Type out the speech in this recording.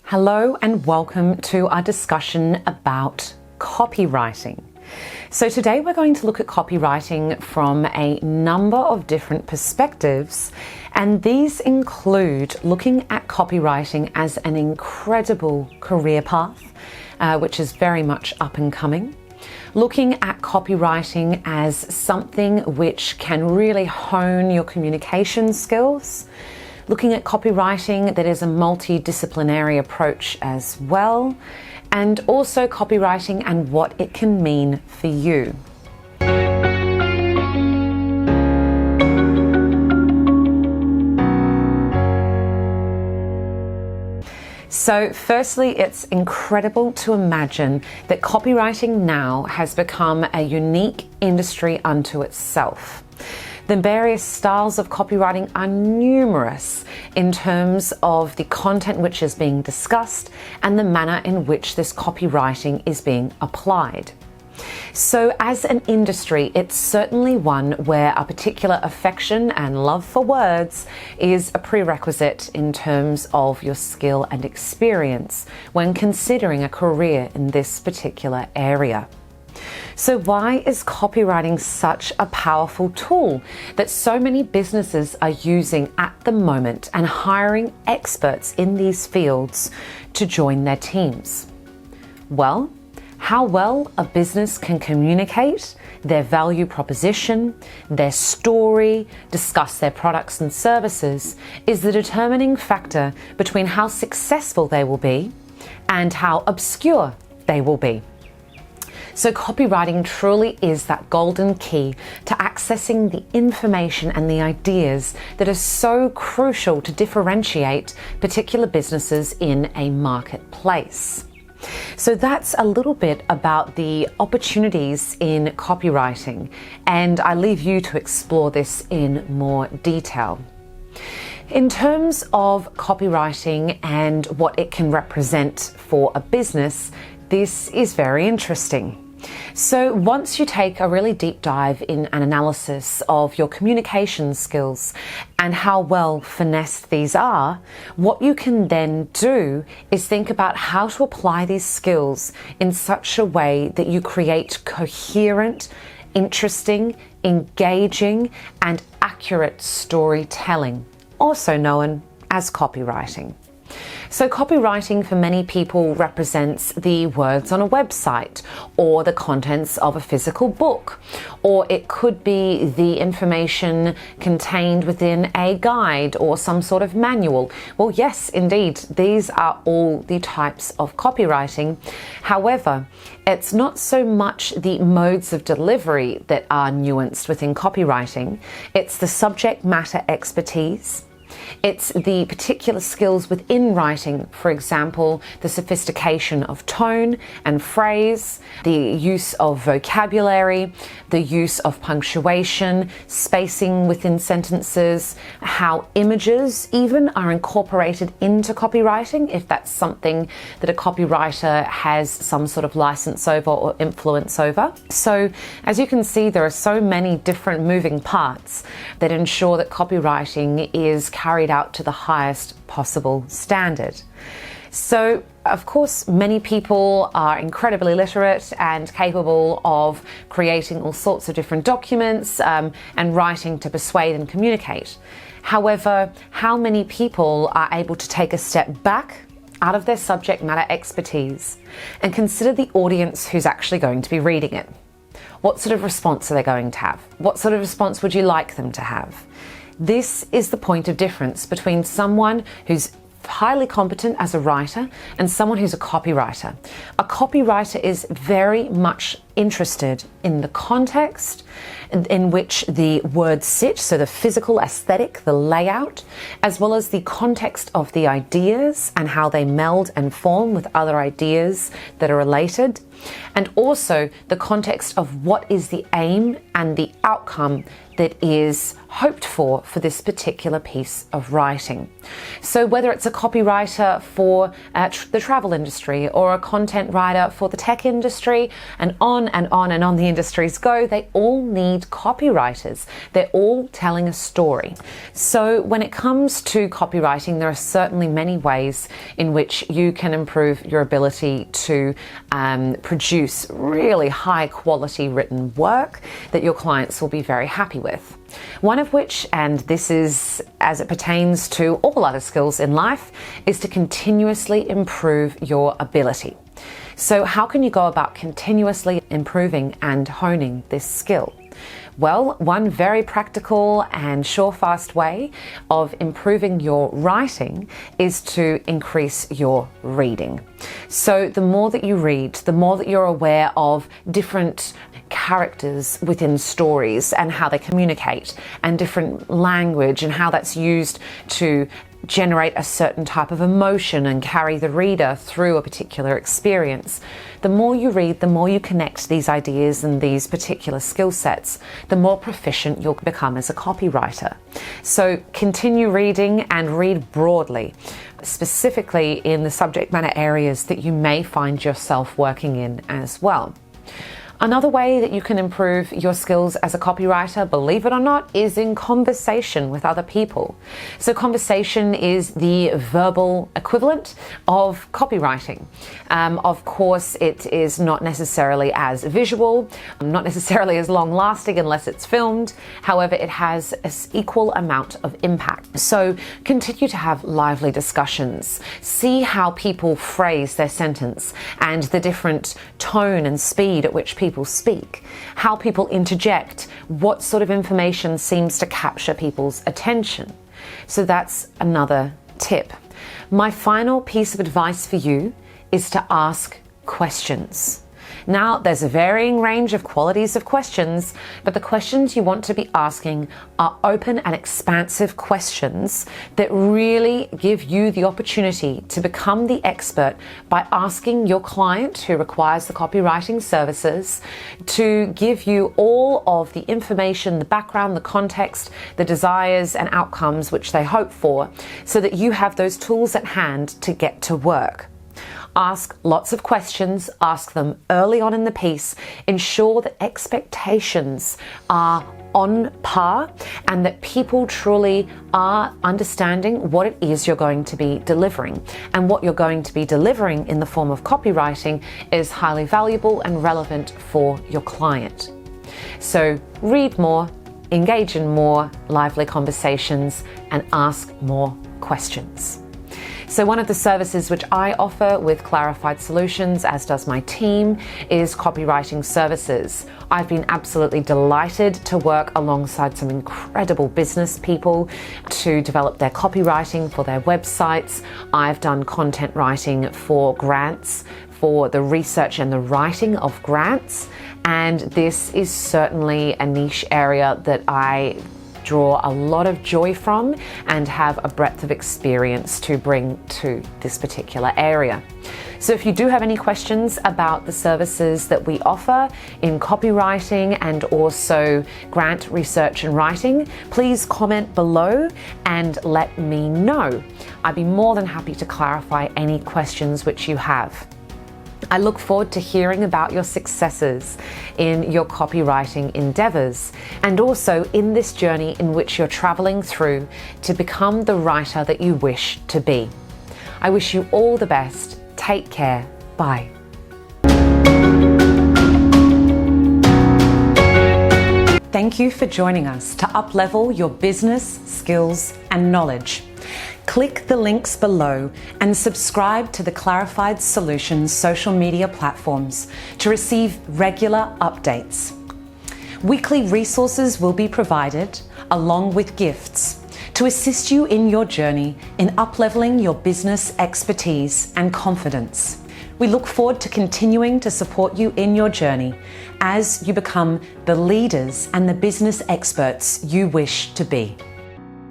Hello and welcome to our discussion about copywriting. So today we're going to look at copywriting from a number of different perspectives, and these include looking at copywriting as an incredible career path, which is very much up and coming. Looking at copywriting as something which can really hone your communication skills. Looking at copywriting that is a multidisciplinary approach as well, and also copywriting and what it can mean for you. So firstly, it's incredible to imagine that copywriting now has become a unique industry unto itself. The various styles of copywriting are numerous in terms of the content which is being discussed and the manner in which this copywriting is being applied. So as an industry, it's certainly one where a particular affection and love for words is a prerequisite in terms of your skill and experience when considering a career in this particular area. So why is copywriting such a powerful tool that so many businesses are using at the moment and hiring experts in these fields to join their teams? Well, how well a business can communicate their value proposition, their story, discuss their products and services is the determining factor between how successful they will be and how obscure they will be. So copywriting truly is that golden key to accessing the information and the ideas that are so crucial to differentiate particular businesses in a marketplace. So that's a little bit about the opportunities in copywriting, and I leave you to explore this in more detail. In terms of copywriting and what it can represent for a business, this is very interesting. So once you take a really deep dive in an analysis of your communication skills and how well finessed these are, what you can then do is think about how to apply these skills in such a way that you create coherent, interesting, engaging, and accurate storytelling, also known as copywriting. So copywriting for many people represents the words on a website or the contents of a physical book, or it could be the information contained within a guide or some sort of manual. Well, yes, indeed, these are all the types of copywriting. However, it's not so much the modes of delivery that are nuanced within copywriting. It's the subject matter expertise. It's the particular skills within writing, for example, the sophistication of tone and phrase, the use of vocabulary, the use of punctuation, spacing within sentences, how images even are incorporated into copywriting, if that's something that a copywriter has some sort of license over or influence over. So as you can see, there are so many different moving parts that ensure that copywriting is carried out to the highest possible standard. So, of course, many people are incredibly literate and capable of creating all sorts of different documents and writing to persuade and communicate. However, how many people are able to take a step back out of their subject matter expertise and consider the audience who's actually going to be reading it? What sort of response are they going to have? What sort of response would you like them to have? This is the point of difference between someone who's highly competent as a writer and someone who's a copywriter. A copywriter is very much interested in the context in which the words sit, so the physical aesthetic, the layout, as well as the context of the ideas and how they meld and form with other ideas that are related, and also the context of what is the aim and the outcome that is hoped for this particular piece of writing. So whether it's a copywriter for the travel industry or a content writer for the tech industry, and on and on and on the industries go, they all need copywriters. They're all telling a story. So when it comes to copywriting, there are certainly many ways in which you can improve your ability to produce really high quality written work that your clients will be very happy with. One of which, and this is as it pertains to all other skills in life, is to continuously improve your ability. So how can you go about continuously improving and honing this skill? Well, one very practical and sure-fast way of improving your writing is to increase your reading. So the more that you read, the more that you're aware of different characters within stories and how they communicate, and different language and how that's used to generate a certain type of emotion and carry the reader through a particular experience. The more you read, the more you connect these ideas and these particular skill sets, the more proficient you'll become as a copywriter. So continue reading and read broadly, specifically in the subject matter areas that you may find yourself working in as well. Another way that you can improve your skills as a copywriter, believe it or not, is in conversation with other people. So conversation is the verbal equivalent of copywriting. Of course, it is not necessarily as visual, not necessarily as long lasting unless it's filmed. However, it has an equal amount of impact. So continue to have lively discussions. See how people phrase their sentence and the different tone and speed at which people speak, how people interject, what sort of information seems to capture people's attention. So that's another tip. My final piece of advice for you is to ask questions. Now, there's a varying range of qualities of questions, but the questions you want to be asking are open and expansive questions that really give you the opportunity to become the expert by asking your client who requires the copywriting services to give you all of the information, the background, the context, the desires and outcomes which they hope for, so that you have those tools at hand to get to work. Ask lots of questions, ask them early on in the piece, ensure that expectations are on par and that people truly are understanding what it is you're going to be delivering. And what you're going to be delivering in the form of copywriting is highly valuable and relevant for your client. So read more, engage in more lively conversations, and ask more questions. So one of the services which I offer with Clarified Solutions, as does my team, is Copywriting Services. I've been absolutely delighted to work alongside some incredible business people to develop their copywriting for their websites. I've done content writing for grants, for the research and the writing of grants, and this is certainly a niche area that I draw a lot of joy from and have a breadth of experience to bring to this particular area. So if you do have any questions about the services that we offer in copywriting and also grant research and writing, please comment below and let me know. I'd be more than happy to clarify any questions which you have. I look forward to hearing about your successes in your copywriting endeavors and also in this journey in which you're traveling through to become the writer that you wish to be. I wish you all the best. Take care. Bye. Thank you for joining us to uplevel your business, skills, and knowledge. Click the links below and subscribe to the Clarified Solutions social media platforms to receive regular updates. Weekly resources will be provided along with gifts to assist you in your journey in upleveling your business expertise and confidence. We look forward to continuing to support you in your journey as you become the leaders and the business experts you wish to be.